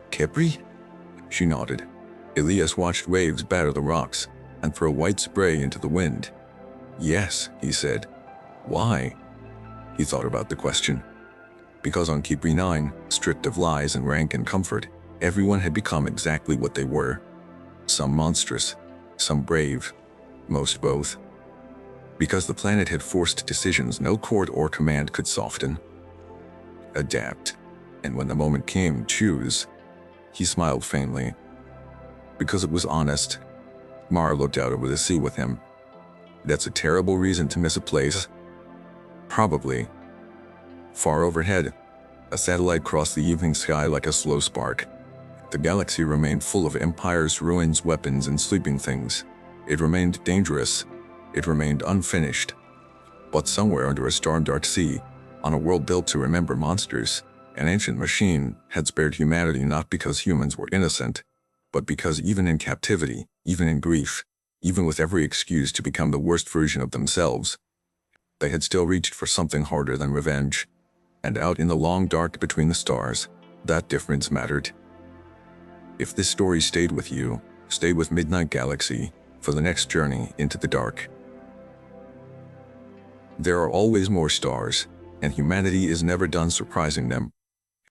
"Kepri?" She nodded. Elias watched waves batter the rocks and throw white spray into the wind. "Yes," he said. "Why?" He thought about the question. Because on Kepri 9, stripped of lies and rank and comfort, everyone had become exactly what they were. Some monstrous, some brave, most both. Because the planet had forced decisions no court or command could soften. Adapt. And when the moment came, choose. He smiled faintly. Because it was honest. Mara looked out over the sea with him. That's a terrible reason to miss a place. Probably. Far overhead, a satellite crossed the evening sky like a slow spark. The galaxy remained full of empires, ruins, weapons, and sleeping things. It remained dangerous. It remained unfinished. But somewhere under a storm-dark sea, on a world built to remember monsters, an ancient machine had spared humanity not because humans were innocent, but because even in captivity, even in grief, even with every excuse to become the worst version of themselves, they had still reached for something harder than revenge. And out in the long dark between the stars, that difference mattered. If this story stayed with you, stay with Midnight Galaxy for the next journey into the dark. There are always more stars, and humanity is never done surprising them.